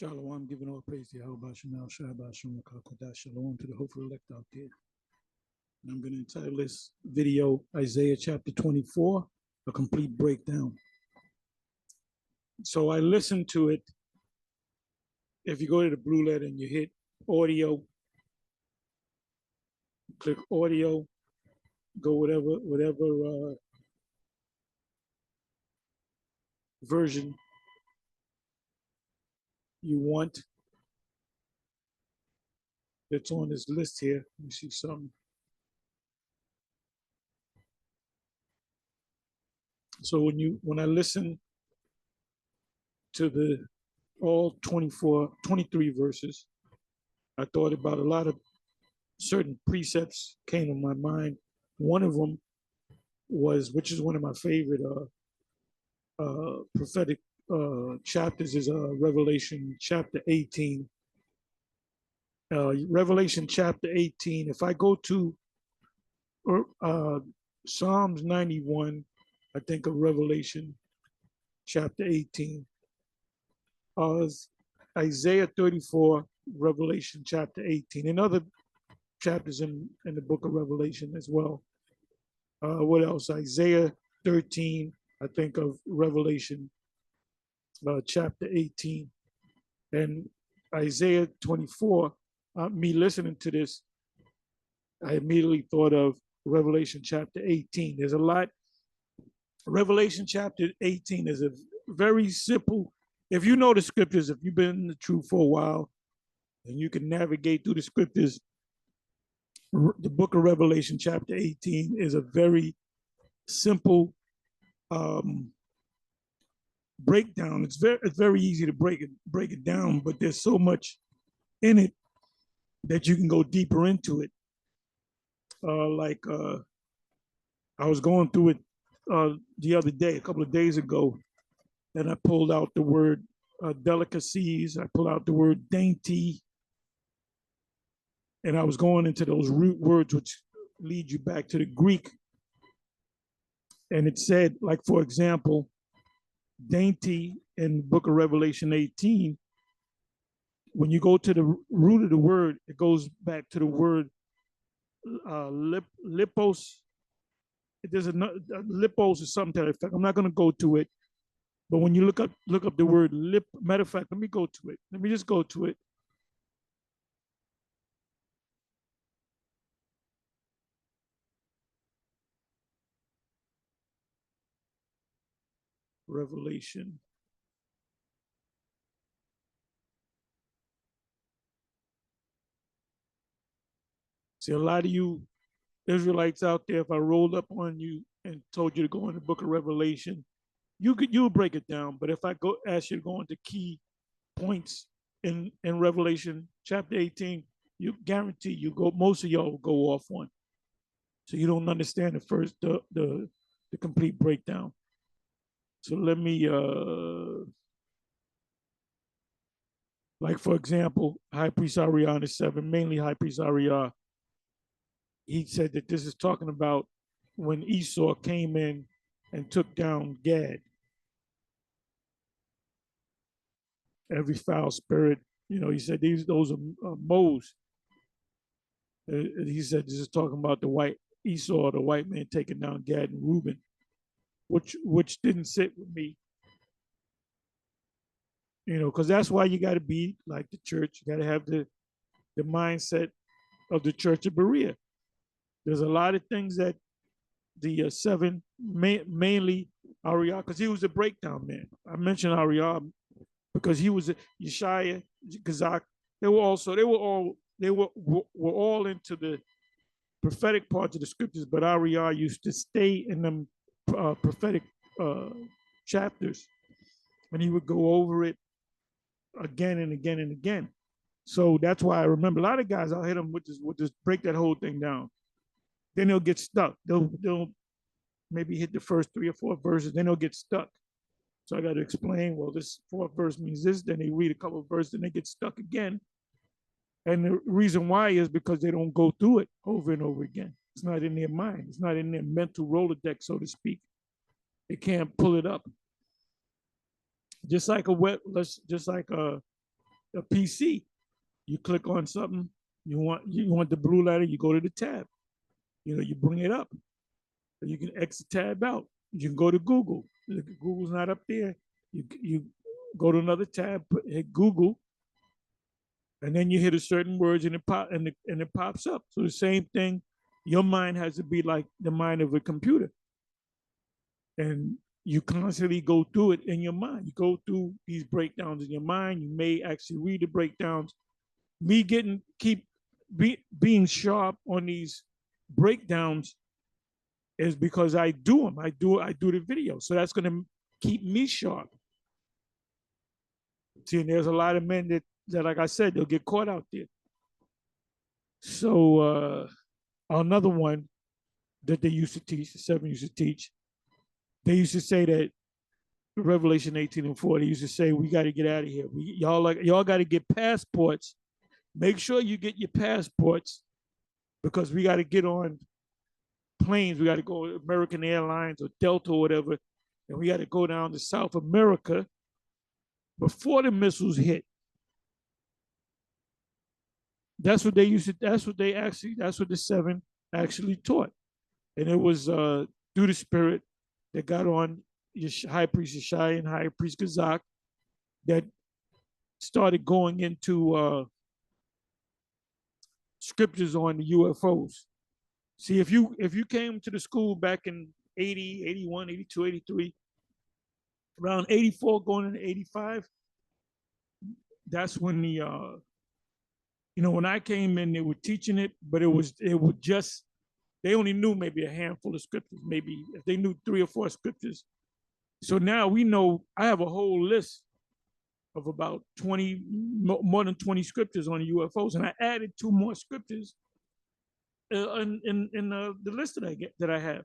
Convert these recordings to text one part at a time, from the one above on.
Shalom, giving all praise to Yahweh Shanel, Shabbat Shalom, Kakodah, Shalom to the hopeful elect out there. And I'm going to entitle this video Isaiah chapter 24, a complete breakdown. So I listened to it. If you go to the blue letter and you hit audio, click audio, go whatever version you want that's on this list here. Let me see something. So when I listen to the all 23 verses, I thought about a lot of certain precepts came to my mind. One of them was, which is one of my favorite prophetic chapters, is Revelation chapter 18. Revelation chapter 18. If I go to Psalms 91, I think of Revelation chapter 18. Isaiah 34, Revelation chapter 18, and other chapters in the book of Revelation as well. What else? Isaiah 13, I think of Revelation chapter 18. And Isaiah 24, me listening to this, I immediately thought of Revelation chapter 18. There's a lot. Revelation chapter 18 is a very simple, if you know the scriptures, if you've been in the truth for a while, and you can navigate through the scriptures, the book of Revelation chapter 18 is a very simple breakdown. It's very easy to break it down, but there's so much in it that you can go deeper into it. I was going through it the other day, a couple of days ago, and I pulled out the word delicacies. I pulled out the word dainty, and I was going into those root words which lead you back to the Greek. And it said, like, for example, dainty in the book of Revelation 18, when you go to the root of the word, it goes back to the word lipos. There's lipos is something to that effect. I'm not going to go to it, but when you look up the word lip, matter of fact, let me go to it. Let me just go to it. Revelation. See, a lot of you Israelites out there, if I rolled up on you and told you to go in the book of Revelation, you'll break it down. But if I go ask you to go into key points in Revelation chapter 18, you guarantee most of y'all will go off one. So you don't understand the complete breakdown. So let me like, for example, High Priest Ariah in 7, mainly High Priest Ariah, he said that this is talking about when Esau came in and took down Gad. Every foul spirit, he said those are moles. He said this is talking about the white Esau, the white man taking down Gad and Reuben, which didn't sit with me. Because that's why you got to be like the church. You got to have the mindset of the Church of Berea. There's a lot of things that the 7, mainly Ariah, because he was a breakdown man. I mentioned Ariah because he was Yeshaya, Gazak. They were all into the prophetic parts of the scriptures, but Ariah used to stay in them prophetic chapters, and he would go over it again and again and again. So that's why I remember a lot of guys, I'll hit them with this break that whole thing down. Then they'll get stuck. They'll maybe hit the first 3 or 4 verses, then they'll get stuck. So I got to explain, well, this 4th verse means this, then they read a couple of verses, then they get stuck again. And the reason why is because they don't go through it over and over again. It's not in their mind. It's not in their mental Rolodex, so to speak. They can't pull it up. Just like a PC. You click on something, you want the blue letter, you go to the tab. You bring it up. You can exit tab out. You can go to Google. Google's not up there. You go to another tab, hit Google, and then you hit a certain words and it pops up. So the same thing, your mind has to be like the mind of a computer. And you constantly go through it in your mind. You go through these breakdowns in your mind. You may actually read the breakdowns. Me being sharp on these breakdowns is because I do them. I do the video. So that's going to keep me sharp. See, and there's a lot of men that, like I said, they'll get caught out there. So another one that they used to teach, the seven used to teach, they used to say that Revelation 18 and 4, they used to say, we got to get out of here. Y'all got to get passports. Make sure you get your passports because we got to get on planes. We got to go American Airlines or Delta or whatever, and we got to go down to South America before the missiles hit. That's what the seven actually taught. And it was through the Spirit that got on High Priest Yeshaya and High Priest Kazak that started going into scriptures on the UFOs. See, if you came to the school back in 80, 81, 82, 83, around 84 going into 85, that's when when I came in, they were teaching it, but it was just, they only knew maybe a handful of scriptures, maybe if they knew 3 or 4 scriptures. So now we know, I have a whole list of about 20, more than 20 scriptures on UFOs, and I added 2 more scriptures in the list that I have.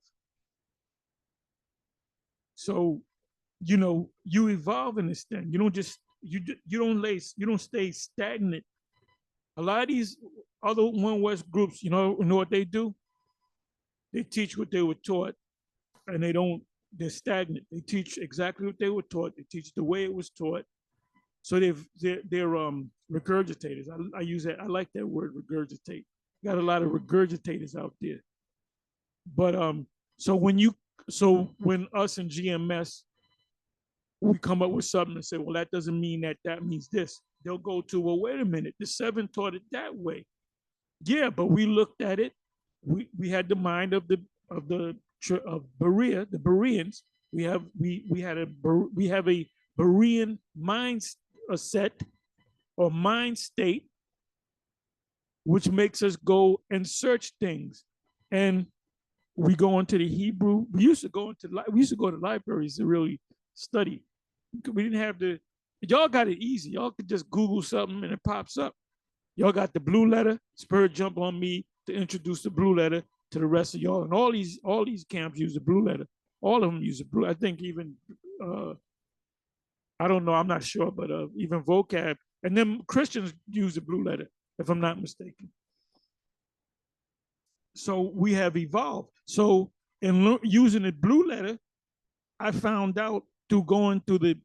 So, you evolve in this thing. You don't just you don't stay stagnant. A lot of these other One West groups, you know what they do? They teach what they were taught, and they're stagnant. They teach exactly what they were taught. They teach the way it was taught. So they're regurgitators. I use that. I like that word, regurgitate. Got a lot of regurgitators out there. But so when us in GMS, we come up with something and say, well, that doesn't mean that means this. They'll go to, well, wait a minute, the seven taught it that way. Yeah, but we looked at it. We had the mind of Berea, the Bereans. We have a Berean mindset or mind state, which makes us go and search things. And we go into the Hebrew. We used to go to libraries to really study. We didn't have y'all got it easy. Y'all could just Google something and it pops up. Y'all got the blue letter. Spirit jump on me to introduce the blue letter to the rest of y'all. And all these camps use the blue letter. All of them use the blue. I think even I don't know. I'm not sure, but even vocab and then Christians use the blue letter, if I'm not mistaken. So we have evolved. So in using the blue letter, I found out through going through the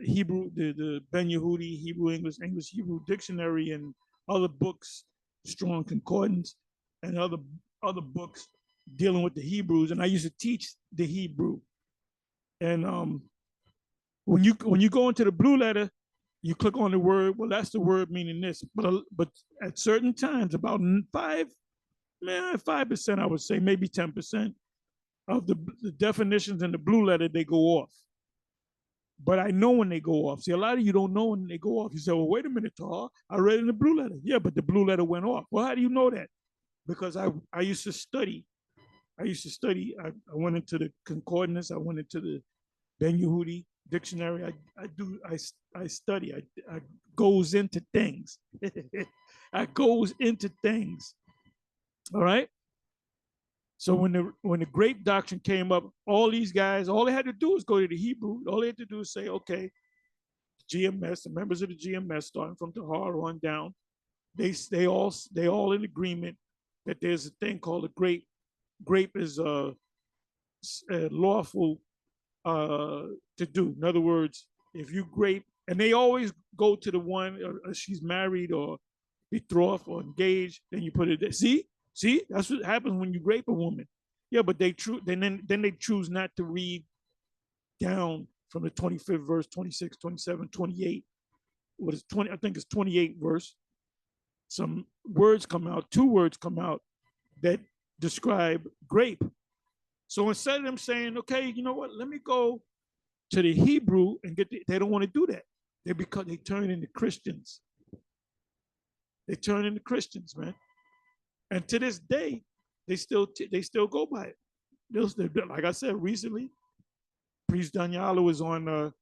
Hebrew, the Ben Yehudi Hebrew English Hebrew dictionary and other books, Strong Concordance, and other books dealing with the Hebrews. And I used to teach the Hebrew. And when you go into the blue letter, you click on the word. Well, that's the word meaning this. But at certain times, about 5%, I would say, maybe 10% of the definitions in the blue letter, they go off. But I know when they go off. See, a lot of you don't know when they go off. You say, well, wait a minute, Tahar. I read in the blue letter. Yeah, but the blue letter went off. Well, how do you know that? Because I used to study. I went into the concordance. I went into the Ben Yehudi dictionary. I study. I goes into things. I goes into things. All right. So when the grape doctrine came up, all these guys, all they had to do was go to the Hebrew. All they had to do is say, okay, GMS, the members of the GMS, starting from Tahar on down, they all in agreement that there's a thing called a grape. Grape is lawful to do. In other words, if you grape And they always go to the one, she's married or betrothed or engaged, then you put it there. See, that's what happens when you rape a woman. Yeah, but then they choose not to read down from the 25th verse, 26, 27, 28. What is 20? I think it's 28 verse. Some words come out, two words come out that describe grape. So instead of them saying, okay, you know what, let me go to the Hebrew and they don't want to do that. They turn into Christians. They turn into Christians, man. And to this day, they still go by it. Like I said recently, Priest Daniela was on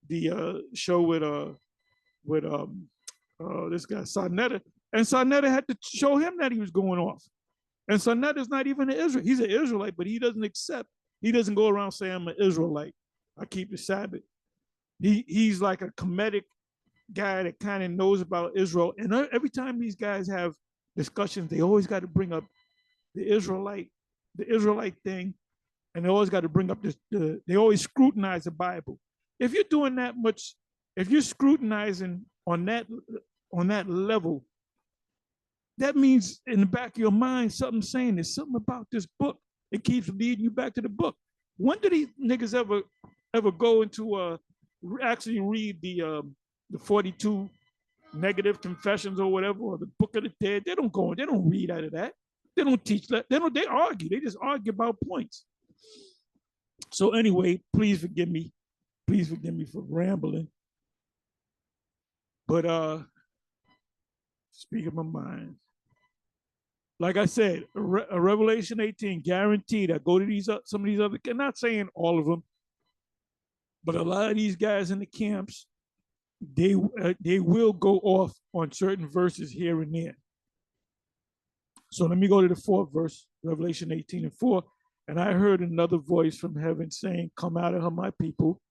the show with this guy Sarnetta, and Sarnetta had to show him that he was going off. And Sarnetta's not even an Israelite. He's an Israelite, but he doesn't go around saying I'm an Israelite. I keep the Sabbath. He's like a comedic guy that kind of knows about Israel. And every time these guys have discussions, they always got to bring up the Israelite thing, and they always got to bring up they always scrutinize the Bible. If you're doing that much, if you're scrutinizing on that level, that means in the back of your mind, something's saying there's something about this book. It keeps leading you back to the book. When do these niggas ever go into actually read the 42 negative confessions or whatever, or the Book of the Dead? They don't read out of that. They don't teach that. They argue. They just argue about points. So anyway, please forgive me. Please forgive me for rambling. But speak of my mind. Like I said, a Revelation 18 guaranteed. I go to some of these other, I'm not saying all of them, but a lot of these guys in the camps, they will go off on certain verses here and there. So let me go to the 4th verse, Revelation 18:4. And I heard another voice from heaven saying, come out of her, my people,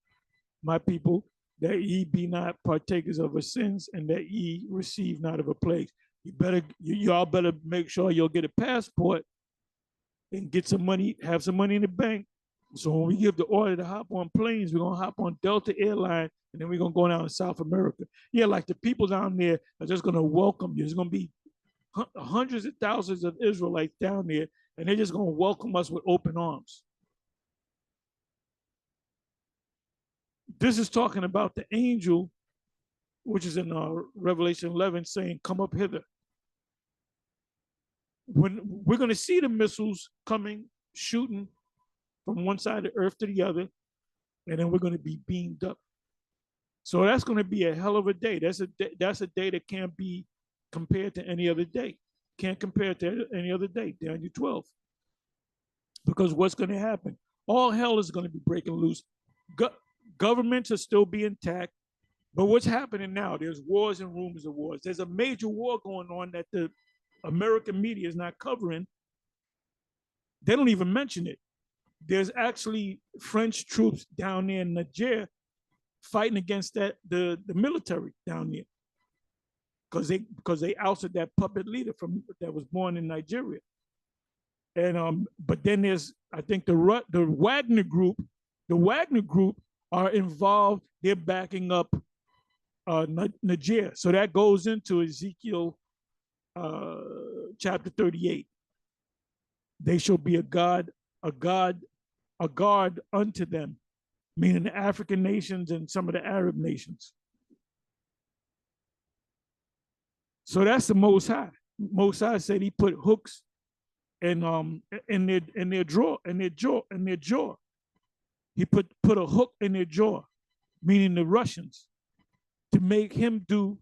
that ye be not partakers of her sins, and that ye receive not of her plagues. Y'all better make sure you'll get a passport and get some money, have some money in the bank. So when we give the order to hop on planes, we're gonna hop on Delta Airline, and then we're gonna go down to South America. Yeah, like the people down there are just gonna welcome you. There's gonna be hundreds of thousands of Israelites down there, and they're just gonna welcome us with open arms. This is talking about the angel, which is in Revelation 11, saying, come up hither. When we're going to see the missiles coming, shooting from one side of the earth to the other, and then we're going to be beamed up. So that's going to be a hell of a day. That's a day that can't be compared to any other day. Can't compare it to any other day, Daniel 12. Because what's going to happen? All hell is going to be breaking loose. Governments are still being intact. But what's happening now? There's wars and rumors of wars. There's a major war going on that the American media is not covering. They don't even mention it. There's actually French troops down there in Niger fighting against the military down there because they ousted that puppet leader that was born in Nigeria. And but then there's, I think, the Wagner group. The Wagner group are involved. They're backing up Niger. So that goes into Ezekiel chapter 38. They shall be a guard unto them, meaning the African nations and some of the Arab nations. So that's the Most High. Most High said he put hooks in their jaw. He put a hook in their jaw, meaning the Russians, to make him do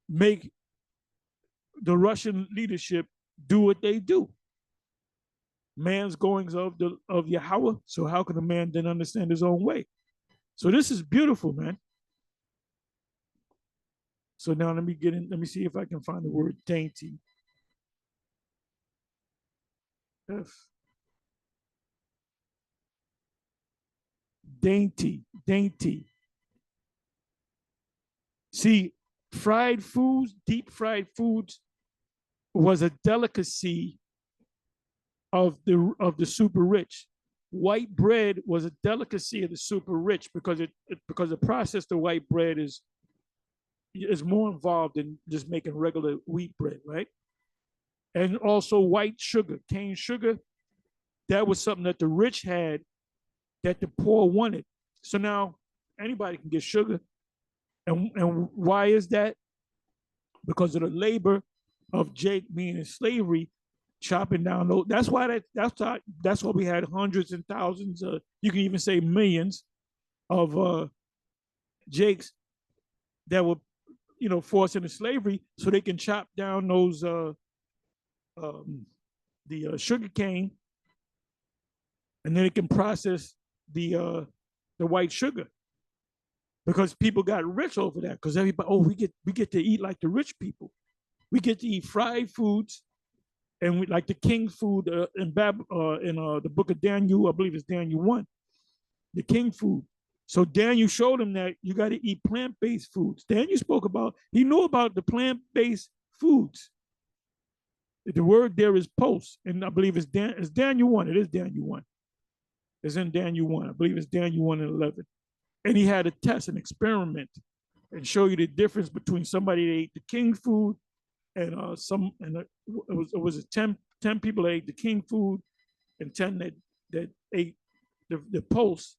make the Russian leadership do what they do. Man's goings of Yahweh, so how can a man then understand his own way? So this is beautiful, man. So now let me see if I can find the word dainty. Dainty. See, deep fried foods was a delicacy of the super rich. white bread was a delicacy of the super rich because the process of white bread is more involved than just making regular wheat bread, right? And also white sugar, cane sugar, that was something that the rich had that the poor wanted. So now anybody can get sugar. And why is that? Because of the labor of Jake being in slavery, chopping down those. That's why we had hundreds and thousands. You can even say millions of Jakes that were, forced into slavery, so they can chop down those um, the sugar cane, and then it can process the white sugar, because people got rich over that. Because everybody, oh, we get to eat like the rich people. We get to eat fried foods, and we like the king food in the book of Daniel. I believe it's Daniel 1, the king food. So Daniel showed him that you got to eat plant-based foods. Daniel spoke about, he knew about the plant-based foods. The word there is post, and I believe it's Daniel 1. It is Daniel 1. It's in Daniel 1. I believe it's Daniel 1 and 11. And he had a test, an experiment, and show you the difference between somebody that ate the king food and it was 10 people that ate the king food and 10 that ate the post.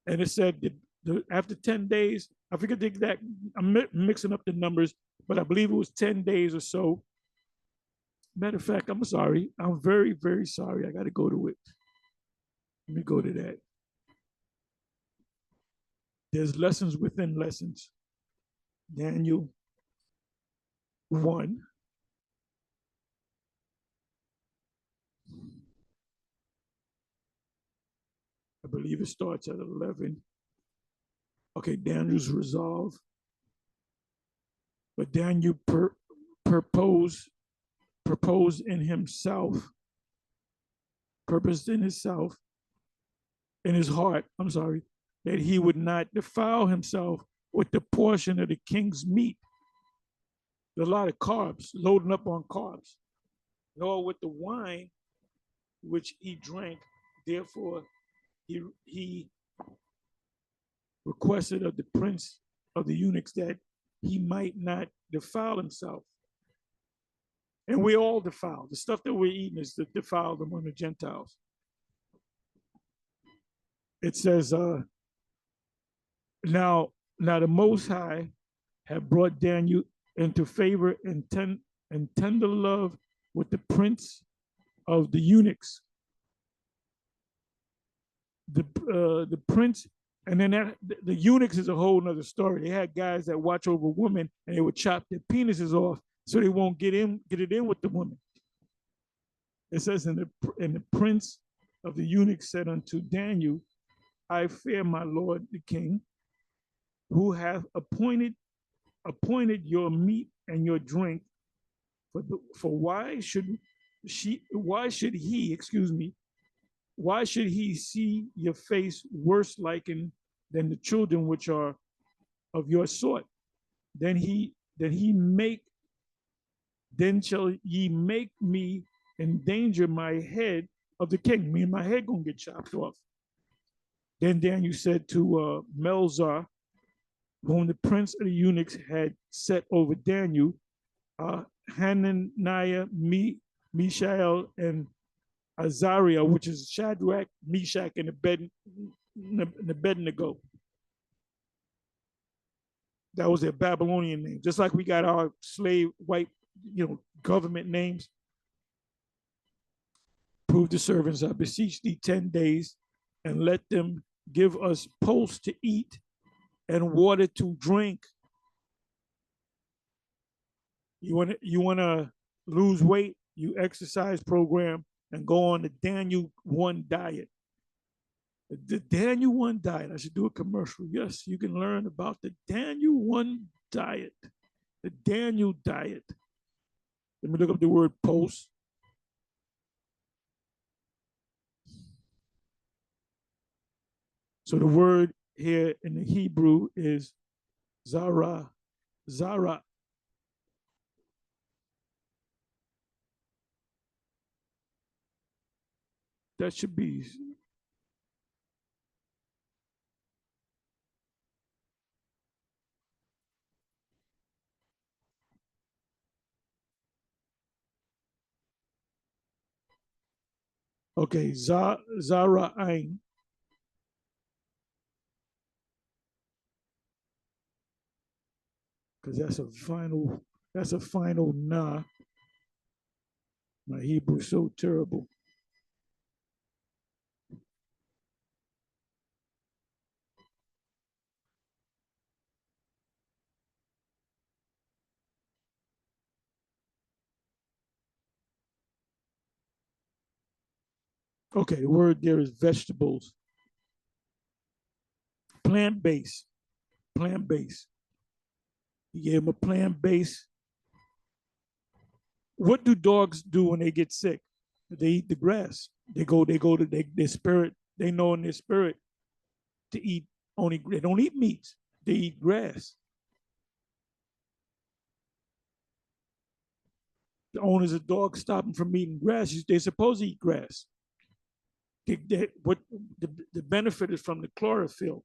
And it said after 10 days, I forget the exact, I'm mixing up the numbers, but I believe it was 10 days or so. Matter of fact, I'm sorry. I'm very, very sorry. I got to go to it. Let me go to that. There's lessons within lessons. Daniel 1. I believe it starts at 11. Okay, Daniel's resolve. But Daniel purposed in himself, purposed in himself, in his heart, I'm sorry, that he would not defile himself with the portion of the king's meat. There's a lot of carbs, loading up on carbs, nor with the wine which he drank. Therefore, he requested of the prince of the eunuchs that he might not defile himself. And we all defile. The stuff that we're eating is to defile among the Gentiles. It says, now the Most High have brought Daniel into favor and tender love with the prince of the eunuchs. The prince, and then the eunuchs is a whole nother story. They had guys that watch over women, and they would chop their penises off so they won't get it in with the woman. It says, and the prince of the eunuchs said unto Daniel, I fear my lord the king, who hath appointed your meat and your drink. For why should he see your face worse likened than the children which are of your sort? Then shall ye make me endanger my head of the king. Me and my head gonna get chopped off. Then Daniel said to Melzar, whom the prince of the eunuchs had set over Daniel, Hananiah, Mishael, and Azariah, which is Shadrach, Meshach, and Abednego. That was their Babylonian name. Just like we got our slave white, government names. Prove the servants, I beseech thee 10 days, and let them give us pulse to eat and water to drink. You want to lose weight, you exercise program and go on the Daniel 1 diet. The Daniel 1 diet. I should do a commercial. Yes, you can learn about the Daniel 1 diet. The Daniel diet. Let me look up the word post. So the word here in the Hebrew is Zara. That should be Okay, Zara'ain. Because that's a final nah. My Hebrew's so terrible. Okay, the word there is vegetables. Plant-based. Plant-based. He gave him a plant-based. What do dogs do when they get sick? They eat the grass. They go to their spirit. They know in their spirit to eat only, they don't eat meat. They eat grass. The owners of dogs stop them from eating grass. They're supposed to eat grass. What the benefit is from the chlorophyll.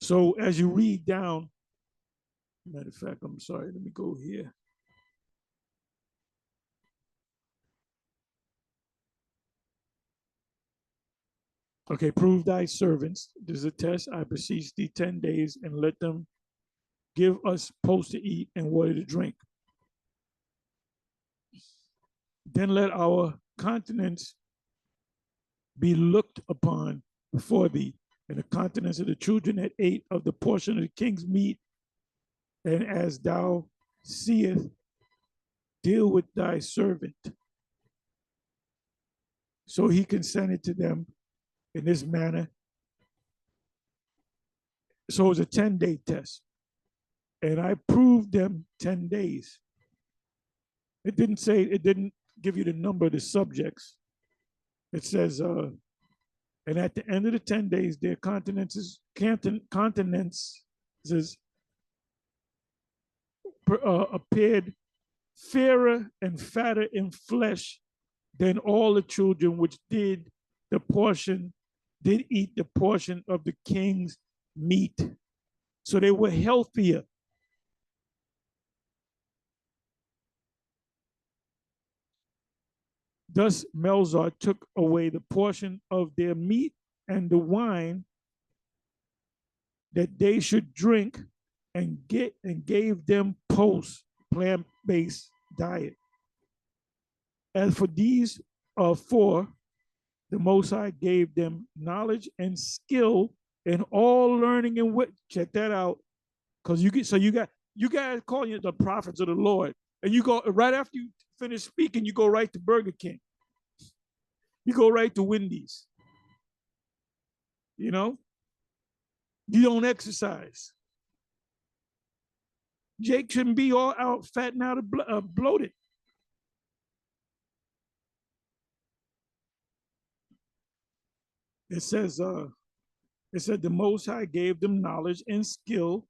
So as you read down, matter of fact, I'm sorry, let me go here. Okay, prove thy servants. This is a test. I beseech thee 10 days and let them give us post to eat and water to drink. Then let our continents be looked upon before thee, and the continents of the children that ate of the portion of the king's meat. And as thou seest, deal with thy servant. So he consented to them in this manner. So it was a 10-day test. And I proved them 10 days. It didn't give you the number of the subjects. It says, and at the end of the 10 days, their continents appeared fairer and fatter in flesh than all the children which did eat the portion of the king's meat. So they were healthier. Thus Melzar took away the portion of their meat and the wine that they should drink and gave them post plant-based diet. As for these four, the Most High gave them knowledge and skill in all learning and wit. Check that out, because you guys call you the prophets of the Lord, and you go right after you finish speaking, you go right to Burger King, you go right to Wendy's. You know, you don't exercise. Jake shouldn't be all out fat and out of bloated. It said the Most High gave them knowledge and skill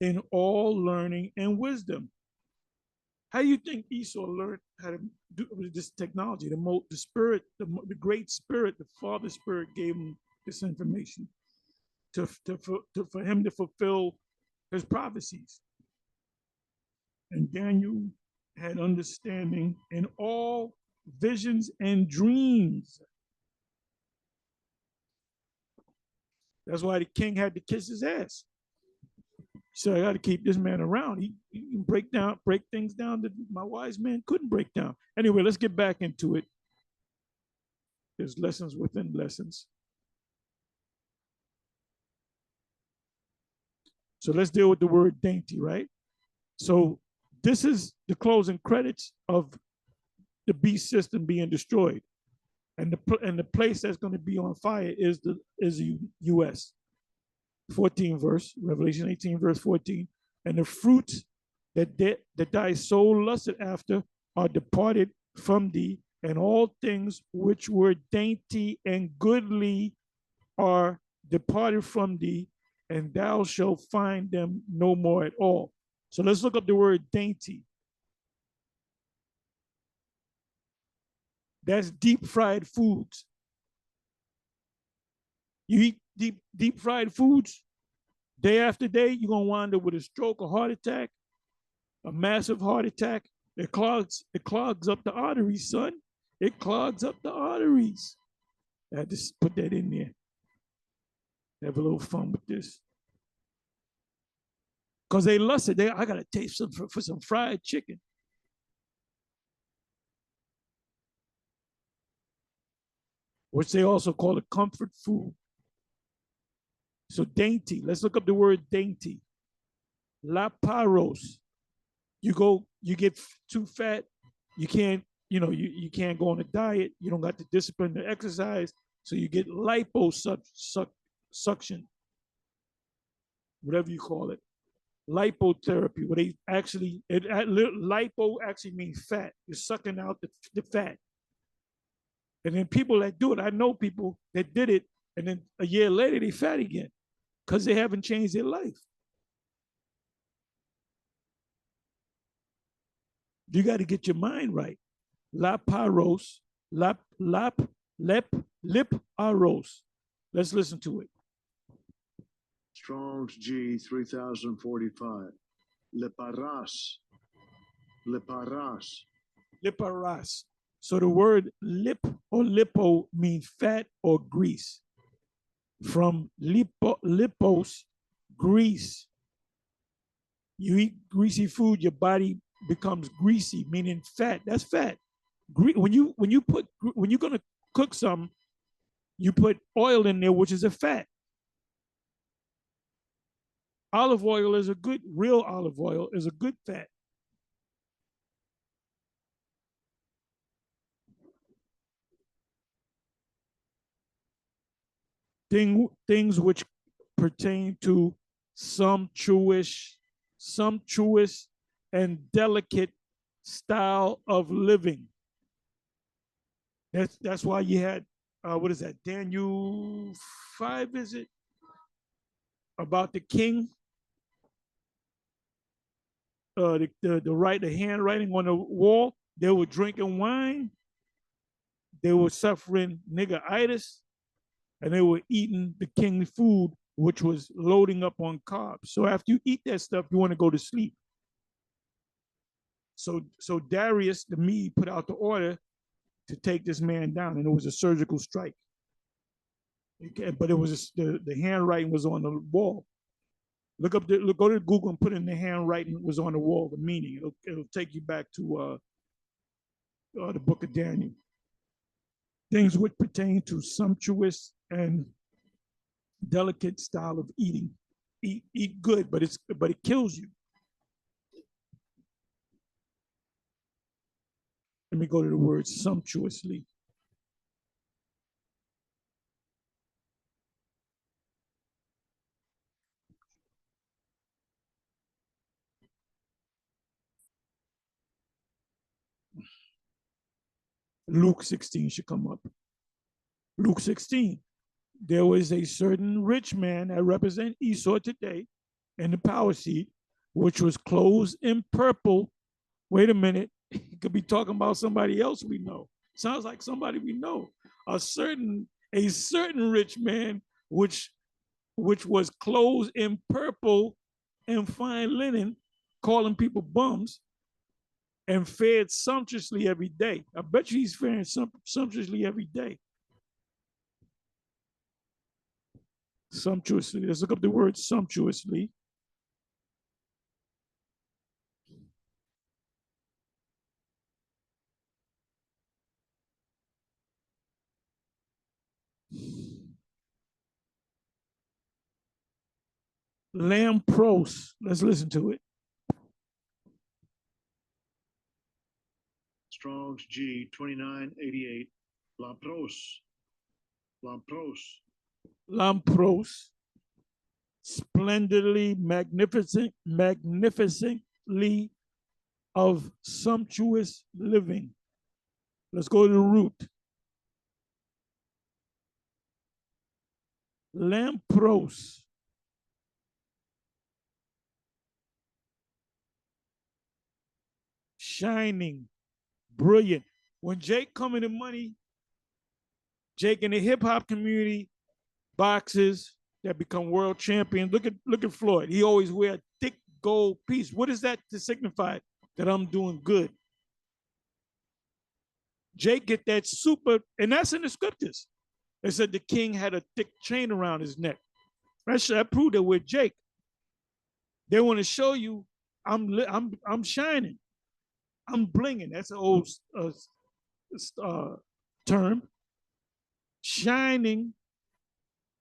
in all learning and wisdom. How do you think Esau learned how to do this technology? The spirit, the great spirit, the Father Spirit gave him this information for him to fulfill his prophecies. And Daniel had understanding in all visions and dreams. That's why the king had to kiss his ass. So I got to keep this man around. He can break things down that my wise man couldn't break down. Anyway, let's get back into it. There's lessons within lessons. So let's deal with the word dainty, right? So this is the closing credits of the beast system being destroyed. And the place that's going to be on fire is the U.S. 14 verse, Revelation 18 verse 14. And the fruits that thy soul lusted after are departed from thee, and all things which were dainty and goodly are departed from thee, and thou shalt find them no more at all. So let's look up the word dainty. That's deep fried foods. You eat deep fried foods day after day, you're gonna wind up with a stroke, a heart attack, A massive heart attack, it clogs up the arteries, son. It clogs up the arteries. I just put that in there. Have a little fun with this. Because they lusted. I got to taste some for some fried chicken. Which they also call a comfort food. So dainty. Let's look up the word dainty. Laparos. You get too fat. You can't, you can't go on a diet. You don't got the discipline to exercise. So you get liposuction, whatever you call it. Lipotherapy, where they actually, lipo actually means fat. You're sucking out the fat. And then people that do it, I know people that did it, and then a year later they fat again because they haven't changed their life. You got to get your mind right. Laparos, lip aros. Let's listen to it. Strong's G 3045. Liparas. Liparas. Liparas. So the word lip or lipo means fat or grease. From lipos, grease. You eat greasy food, your body becomes greasy, meaning fat. That's fat. When you're gonna cook some, you put oil in there, which is a fat. Olive oil is real olive oil is a good fat. Things which pertain to sumptuous and delicate style of living. That's why you had what is that? Daniel 5, is it? About the king. The handwriting on the wall. They were drinking wine. They were suffering niggeritis, and they were eating the king's food, which was loading up on carbs. So after you eat that stuff, you want to go to sleep. So Darius the Mede put out the order to take this man down, and it was a surgical strike. But it was the handwriting was on the wall. Go to Google and put in the handwriting was on the wall, the meaning. It'll take you back to the book of Daniel. Things which pertain to sumptuous and delicate style of eating. Eat good, but it kills you. Let me go to the word sumptuously. Luke 16 should come up. Luke 16. There was a certain rich man that represents Esau today in the power seat, which was clothed in purple. Wait a minute. He could be talking about somebody else we know. Sounds like somebody we know. A certain rich man, which was clothed in purple and fine linen, calling people bums, and fed sumptuously every day. I bet you he's faring sumptuously every day. Sumptuously. Let's look up the word sumptuously. Lampros. Let's listen to it. Strong's G 2988. Lampros. Lampros. Lampros. Splendidly, magnificently of sumptuous living. Let's go to the root. Lampros. Shining, brilliant. When Jake come into money, Jake in the hip hop community, boxers that become world champions. Look at Floyd. He always wear thick gold piece. What is that to signify? That I'm doing good. Jake get that super, and that's in the scriptures. They said the king had a thick chain around his neck. That proved that with Jake. They want to show you I'm shining. I'm blinging. That's an old term. Shining,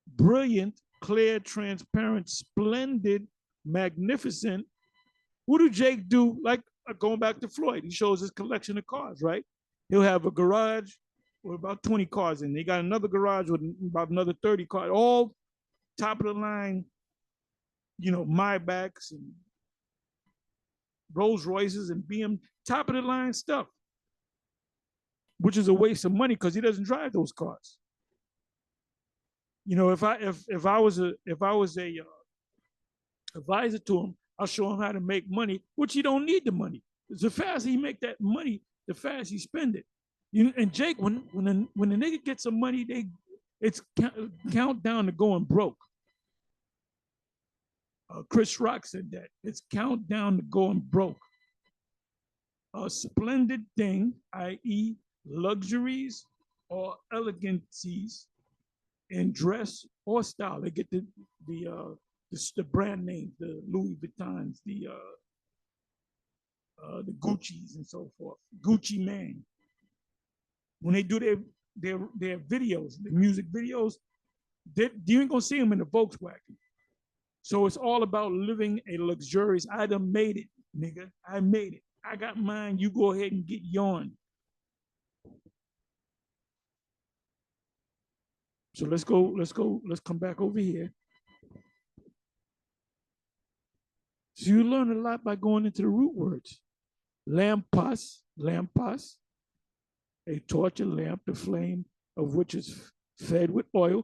brilliant, clear, transparent, splendid, magnificent. What do Jake do? Like going back to Floyd, he shows his collection of cars, right? He'll have a garage with about 20 cars in. He got another garage with about another 30 cars, all top of the line, Maybachs and Rolls Royces and BM, top of the line stuff, which is a waste of money because he doesn't drive those cars. If I was a advisor to him, I'll show him how to make money, which he don't need the money. The faster he make that money, the faster he spend it. And Jake, when the nigga gets some money, it's countdown to going broke. Chris Rock said that. It's countdown to going broke. A splendid thing, i.e. luxuries or elegancies in dress or style. They get the brand names, the Louis Vuittons, the Gucci's and so forth. Gucci Man. When they do their videos, the music videos, you ain't gonna see them in the Volkswagen. So it's all about living a luxurious. I done made it, nigga. I made it. I got mine. You go ahead and get yours. So let's come back over here. So you learn a lot by going into the root words. Lampos, a torch, a lamp, the flame of which is fed with oil,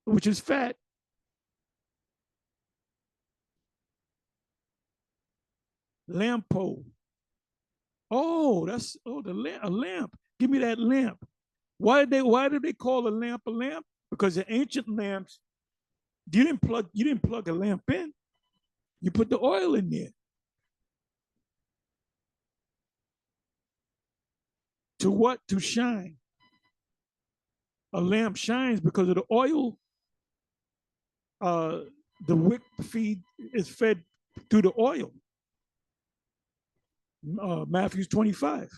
which is fat. Lampo. Oh, that's a lamp. Give me that lamp. Why did they call a lamp a lamp? Because the ancient lamps, you didn't plug a lamp in. You put the oil in there. To what? To shine. A lamp shines because of the oil. The wick feed is fed through the oil. Matthew 25.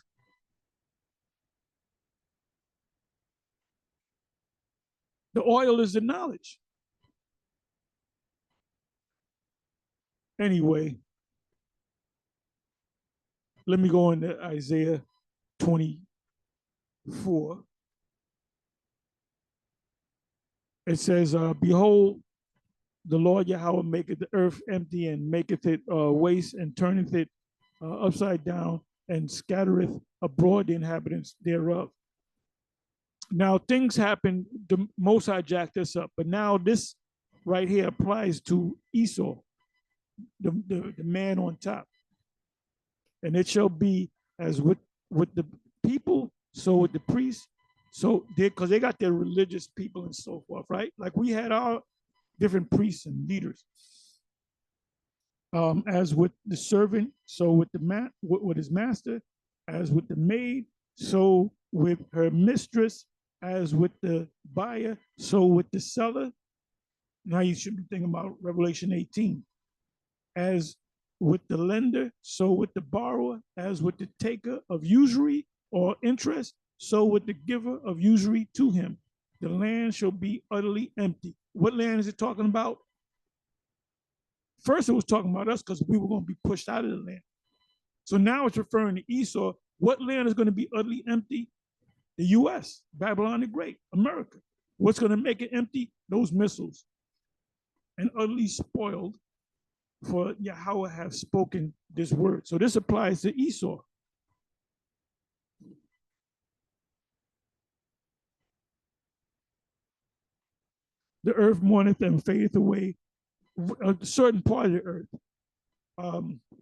The oil is the knowledge. Anyway, let me go into Isaiah 24. It says, behold, the Lord Yahweh maketh the earth empty and maketh it waste and turneth it upside down and scattereth abroad the inhabitants thereof. Now things happen, the Most High jacked this up, but now this right here applies to Esau, the man on top. And it shall be as with the people, so with the priests, so because they got their religious people and so forth, right? Like we had our different priests and leaders. As with the servant, so with with his master, as with the maid, so with her mistress, as with the buyer, so with the seller. Now you should be thinking about Revelation 18. As with the lender, so with the borrower, as with the taker of usury or interest, so with the giver of usury to him. The land shall be utterly empty. What land is it talking about? First, it was talking about us because we were going to be pushed out of the land. So now it's referring to Esau. What land is going to be utterly empty? The U.S., Babylon the Great, America. What's going to make it empty? Those missiles. And utterly spoiled, for Yahweh have spoken this word. So this applies to Esau. The earth mourneth and fadeth away, a certain part of the earth,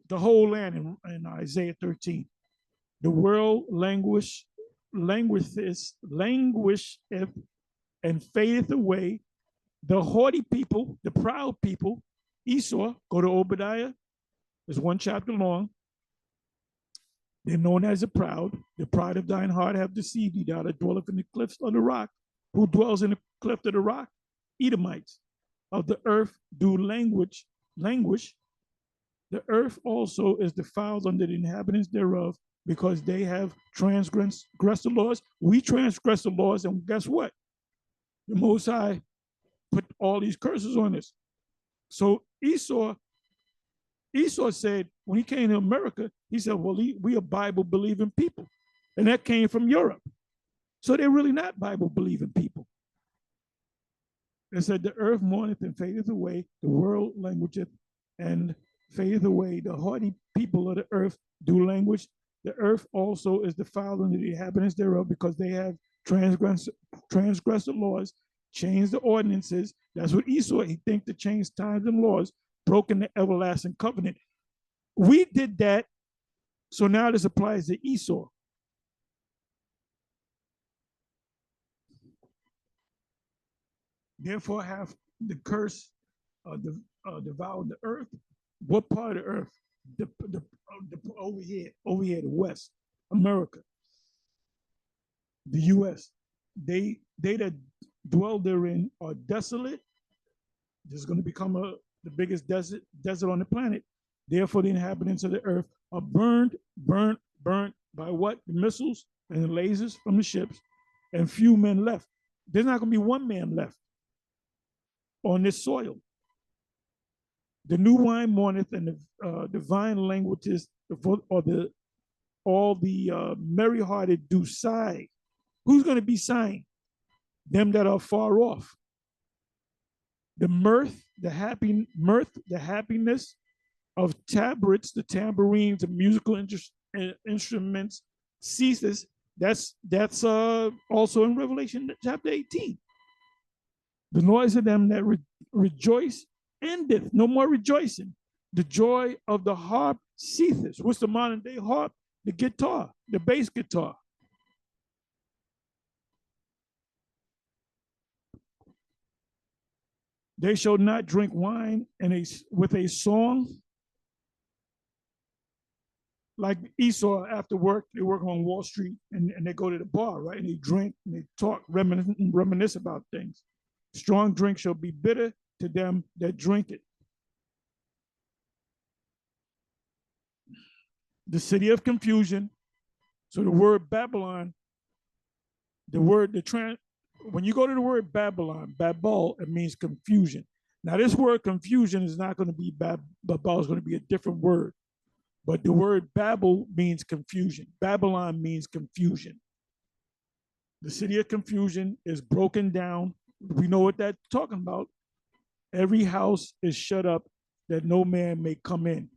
the whole land in Isaiah 13. The world languisheth and fadeth away, The haughty people, the proud people, Esau, go to Obadiah, there's one chapter long. They're known as the proud. The pride of thine heart have deceived thee, thou that dwelleth in the cliffs of the rock. Who dwells in the cleft of the rock? Edomites. Of the earth do languish. The earth also is defiled under the inhabitants thereof, because they have transgressed the laws. We transgress the laws, and guess what? The Most High put all these curses on us. So Esau said, when he came to America, he said, well, we are Bible-believing people. And that came from Europe. So they're really not Bible-believing people. They said, the earth mourneth and fadeth away, the world languisheth and fadeth away. The haughty people of the earth do languish. The earth also is defiled under the inhabitants thereof, because they have transgressed the laws, changed the ordinances. That's what Esau, he think to change times and laws, broken the everlasting covenant. We did that, so now this applies to Esau. Therefore have the curse devoured the earth. What part of the earth? Over here, the West, America, the U.S. They that dwell therein are desolate. This is going to become the biggest desert on the planet. Therefore, the inhabitants of the earth are burnt by what? The missiles and the lasers from the ships, and few men left. There's not going to be one man left on this soil. The new wine mourneth, and the vine languages, all the merry-hearted do sigh. Who's going to be sighing? Them that are far off. The mirth, the happiness of tabrets, the tambourines, the musical instruments ceases. That's also in Revelation chapter 18. The noise of them that rejoice endeth, no more rejoicing. The joy of the harp ceases. What's the modern day harp? The guitar, the bass guitar. They shall not drink wine with a song. Like Esau, after work, they work on Wall Street, and they go to the bar, right? And they drink and they talk, reminisce about things. Strong drink shall be bitter to them that drink it. The city of confusion. So the word Babylon, when you go to the word Babylon, Babel, it means confusion. Now this word confusion is not going to be Babel, is going to be a different word. But the word Babel means confusion. Babylon means confusion. The city of confusion is broken down. We know what that's talking about. Every house is shut up that no man may come in.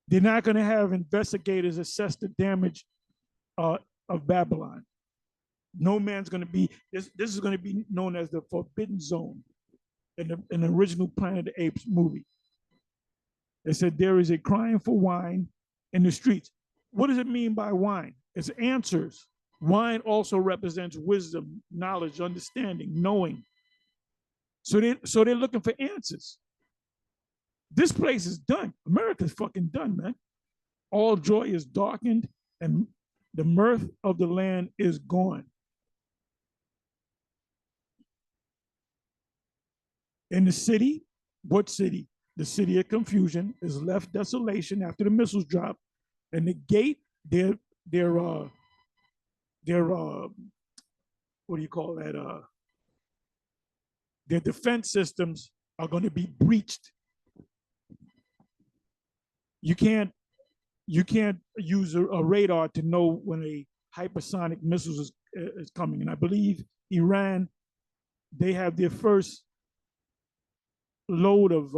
They're not going to have investigators assess the damage of Babylon. No man's going to be, this is going to be known as the Forbidden Zone in the original Planet of the Apes movie. They said there is a crying for wine in the streets. What does it mean by wine? It's answers. Wine also represents wisdom, knowledge, understanding, knowing. So they're looking for answers. This place is done. America's fucking done, man. All joy is darkened, and the mirth of the land is gone. In the city, what city? The city of confusion is left desolation after the missiles drop, and the gate, their what do you call that? Their defense systems are going to be breached. You can't use a radar to know when a hypersonic missile is coming. And I believe Iran, they have their first load of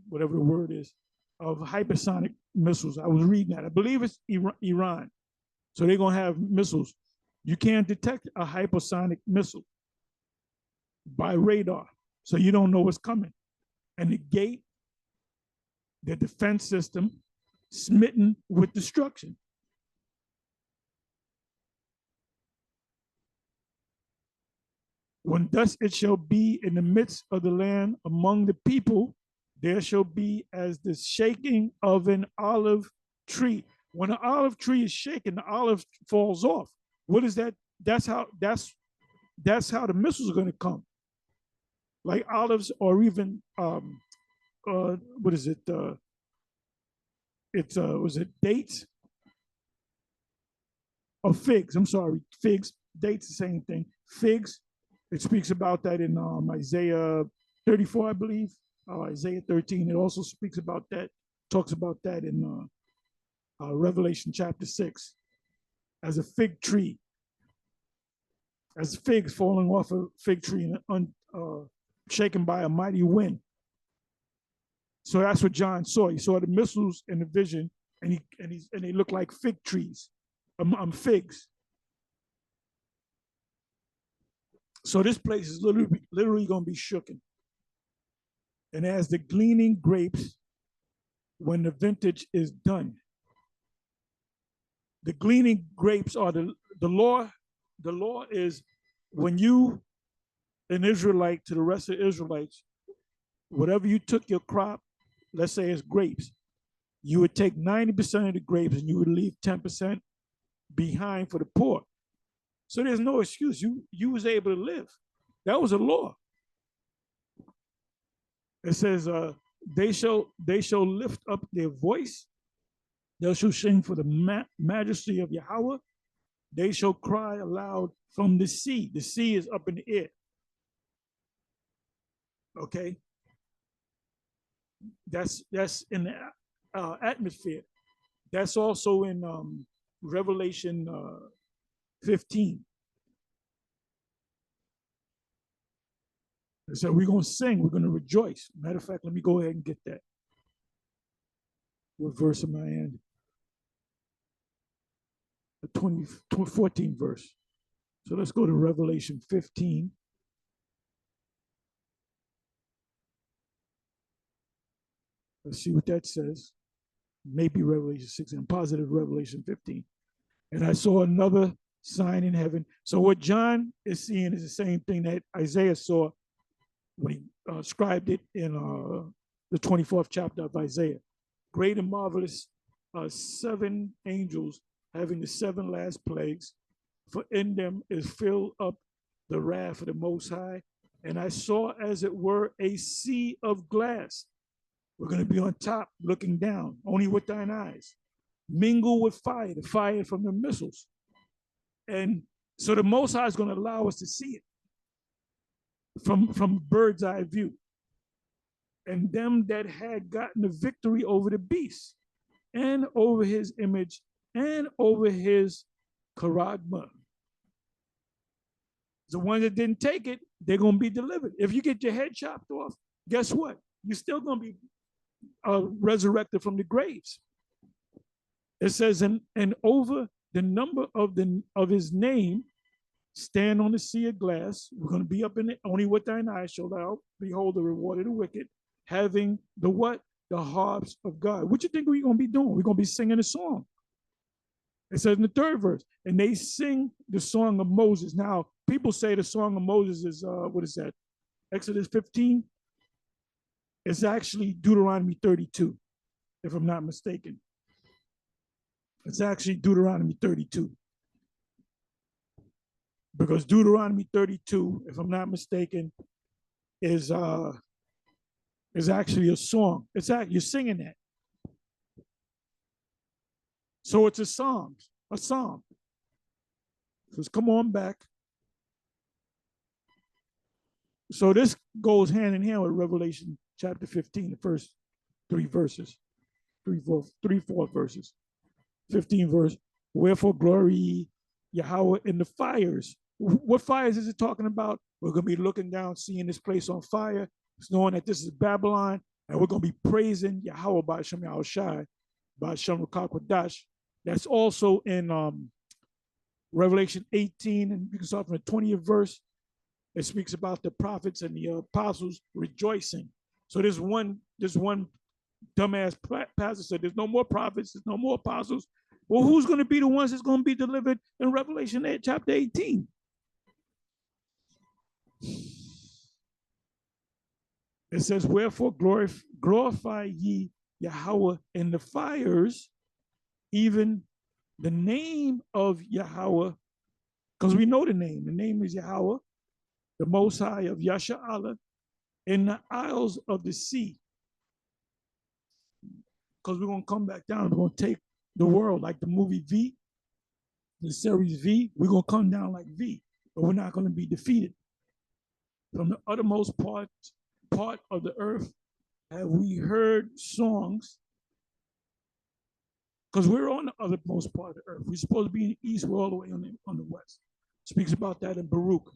whatever the word is, of hypersonic missiles. I was reading that. I believe it's Iran. So they're going to have missiles. You can't detect a hypersonic missile by radar. So you don't know what's coming. And the gate, the defense system, smitten with destruction. When thus it shall be in the midst of the land among the people, there shall be as the shaking of an olive tree. When an olive tree is shaken, the olive falls off. What is that? That's how the missiles are going to come. Like olives, or even what is it? Was it dates or figs? I'm sorry, figs, dates, the same thing. Figs. It speaks about that in Isaiah 34, I believe. Isaiah 13. It also speaks about that. Talks about that in Revelation chapter 6, as a fig tree, as figs falling off a fig tree and shaken by a mighty wind. So that's what John saw. He saw the missiles in the vision, and they look like fig trees, figs. So this place is literally going to be shooken. And as the gleaning grapes, when the vintage is done, the gleaning grapes are the law. The law is when you, an Israelite to the rest of the Israelites, whatever you took your crop, let's say it's grapes, you would take 90% of the grapes and you would leave 10% behind for the poor. So there's no excuse. You was able to live. That was a law. It says, they shall lift up their voice. They shall sing for the majesty of Yahweh. They shall cry aloud from the sea. The sea is up in the air. Okay. That's in the atmosphere. That's also in Revelation 15. So we're going to sing, we're going to rejoice. Matter of fact, let me go ahead and get that. What verse am I in? The 14th verse. So let's go to Revelation 15. Let's see what that says. Maybe Revelation 6, and positive Revelation 15. And I saw another sign in heaven. So what John is seeing is the same thing that Isaiah saw when he scribed it in the 24th chapter of Isaiah. Great and marvelous 7 angels having the 7 last plagues, for in them is filled up the wrath of the Most High. And I saw, as it were, a sea of glass. We're going to be on top looking down, only with thine eyes, mingle with fire, the fire from the missiles. And so the Most High is going to allow us to see it from bird's eye view. And them that had gotten the victory over the beast and over his image and over his charagma. The ones that didn't take it, they're going to be delivered. If you get your head chopped off, guess what? You're still going to be resurrected from the graves. It says, and over the number of his name, stand on the sea of glass. We're going to be up in it. Only with thine eyes shall thou behold the reward of the wicked, having the what? The harps of God. What you think we're going to be doing? We're going to be singing a song. It says in the 3rd verse, and they sing the song of Moses. Now, people say the song of Moses is, what is that? Exodus 15? It's actually Deuteronomy 32, if I'm not mistaken. It's actually Deuteronomy 32. Because Deuteronomy 32, if I'm not mistaken, is actually a song. You're singing that. So it's a psalm. So let's come on back. So this goes hand in hand with Revelation chapter 15, the first 3 verses, 4 verses. 15 verse, wherefore glory Yahweh in the fires. What fires is it talking about? We're going to be looking down, seeing this place on fire, knowing that this is Babylon, and we're going to be praising Yahweh by Shem Yahushai, by Shem Rakakwadash. That's also in Revelation 18, and you can start from the 20th verse. It speaks about the prophets and the apostles rejoicing. So there's one dumbass pastor said, there's no more prophets, there's no more apostles. Well, who's going to be the ones that's going to be delivered in Revelation 8, chapter 18? It says, wherefore glorify ye Yahweh in the fires, even the name of Yahweh, because we know the name. The name is Yahweh, the Most High of Yasha Allah, in the isles of the sea. Because we're going to come back down. We're going to take the world like the movie V, the series V. We're going to come down like V, but we're not going to be defeated. From the uttermost part of the earth have we heard songs, because we're on the othermost part of the earth. We're supposed to be in the east, we're all the way on the west. Speaks about that in Baruch.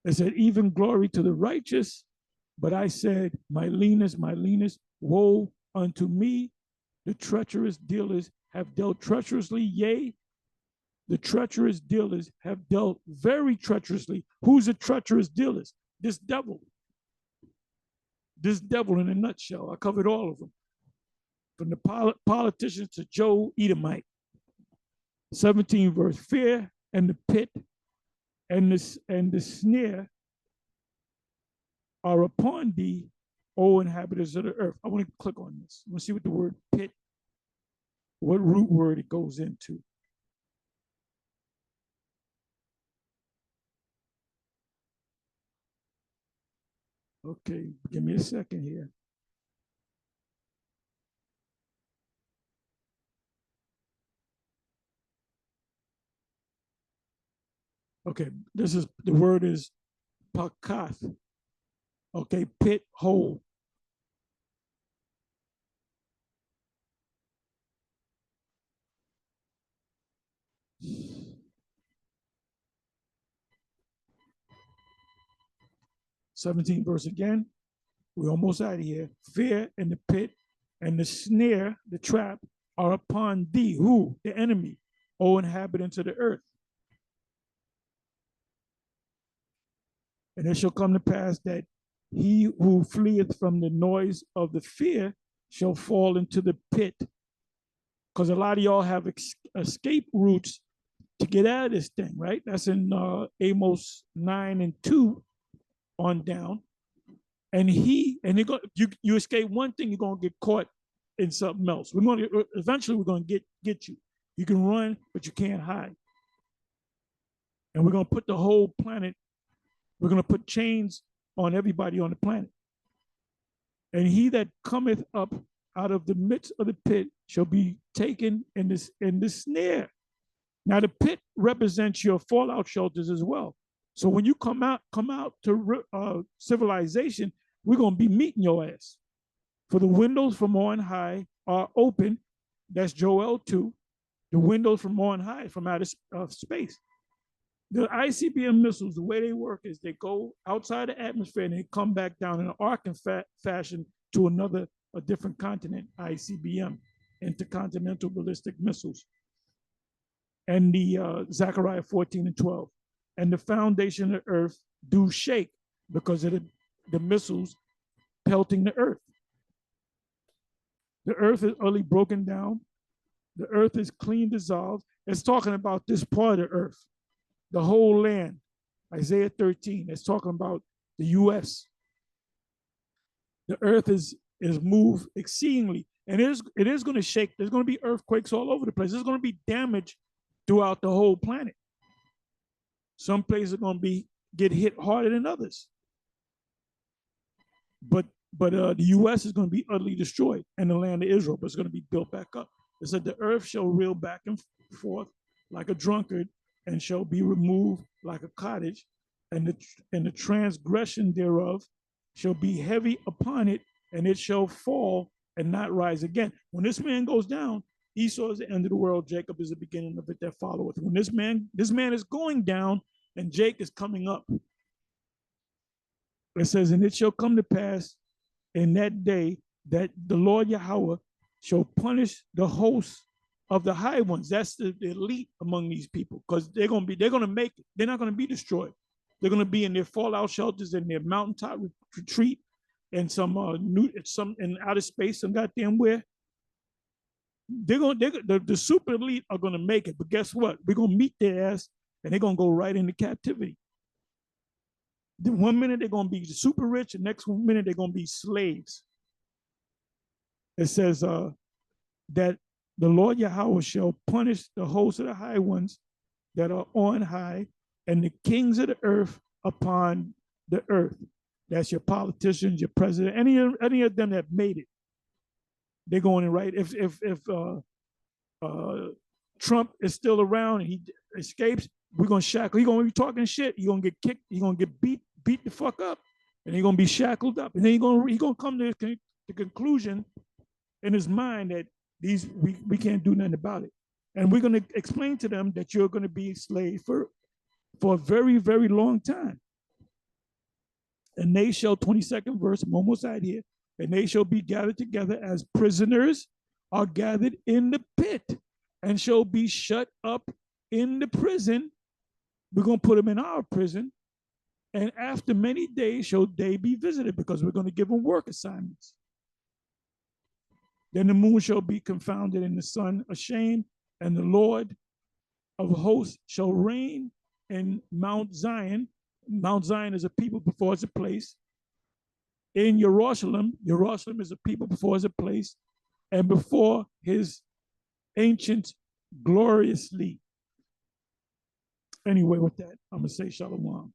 It said, even glory to the righteous, but I said, my leanest, woe unto me, the treacherous dealers have dealt treacherously, yea, the treacherous dealers have dealt very treacherously. Who's the treacherous dealers? This devil. This devil in a nutshell. I covered all of them. From the politicians to Joe Edomite. 17 verse, fear and the pit and the snare are upon thee, O inhabitants of the earth. I want to click on this. I want to see what the word pit, what root word it goes into. Okay, give me a second here. Okay, the word is pakath. Okay, pit, hole. '17 verse again. We're almost out of here. Fear and the pit and the snare, the trap, are upon thee. Who? The enemy, O inhabitants of the earth. And it shall come to pass that he who fleeth from the noise of the fear shall fall into the pit. Because a lot of y'all have escape routes to get out of this thing, right? That's in Amos 9:2 on down. And you escape one thing, you're gonna get caught in something else. Eventually we're gonna get you. You can run, but you can't hide. And we're gonna put the whole planet. We're gonna put chains on everybody on the planet. And he that cometh up out of the midst of the pit shall be taken in the snare. Now the pit represents your fallout shelters as well. So when you come out to civilization, we're gonna be meeting your ass. For the windows from on high are open. That's Joel 2. The windows from on high, from outer space. The ICBM missiles, the way they work is they go outside the atmosphere and they come back down in an arc fashion to a different continent, ICBM, intercontinental ballistic missiles. And the Zechariah 14:12. And the foundation of the earth do shake because of the missiles pelting the earth. The earth is utterly broken down. The earth is clean dissolved. It's talking about this part of the earth, the whole land. Isaiah 13, it's talking about the U.S. The earth is moved exceedingly. And it is going to shake. There's going to be earthquakes all over the place. There's going to be damage throughout the whole planet. Some places are going to get hit harder than others. But the U.S. is going to be utterly destroyed, and the land of Israel, but it's going to be built back up. It said the earth shall reel back and forth like a drunkard, and shall be removed like a cottage, and the transgression thereof shall be heavy upon it, and it shall fall and not rise again. When this man goes down, Esau is the end of the world. Jacob is the beginning of it that followeth. When this man is going down, and Jake is coming up. It says, and it shall come to pass in that day that the Lord Yahweh shall punish the hosts of the high ones. That's the elite among these people, because they're gonna make it. They're not gonna be destroyed. They're gonna be in their fallout shelters, in their mountaintop retreat, and some in outer space, some goddamn where. The super elite are gonna make it, but guess what? We're gonna meet their ass, and they're gonna go right into captivity. The 1 minute they're going to be super rich, the next 1 minute they're going to be slaves. It says that the Lord Yahweh shall punish the hosts of the high ones that are on high, and the kings of the earth upon the earth. That's your politicians, your president, any of them that made it. They're going in right. If Trump is still around and he escapes, we're gonna shackle. He's gonna be talking shit. He's gonna get kicked. He's gonna get beat the fuck up, and he's gonna be shackled up. And then he's gonna come to the conclusion in his mind that we can't do nothing about it. And we're gonna explain to them that you're gonna be slaves for a very, very long time. And they shall, 22nd verse, I'm almost out here, and they shall be gathered together as prisoners are gathered in the pit, and shall be shut up in the prison. We're going to put them in our prison. And after many days shall they be visited, because we're going to give them work assignments. Then the moon shall be confounded and the sun ashamed, and the Lord of hosts shall reign in Mount Zion. Mount Zion is a people before it's a place. In Jerusalem, Jerusalem is a people before it's a place, and before his ancient gloriously. Anyway, with that, I'm going to say shalom.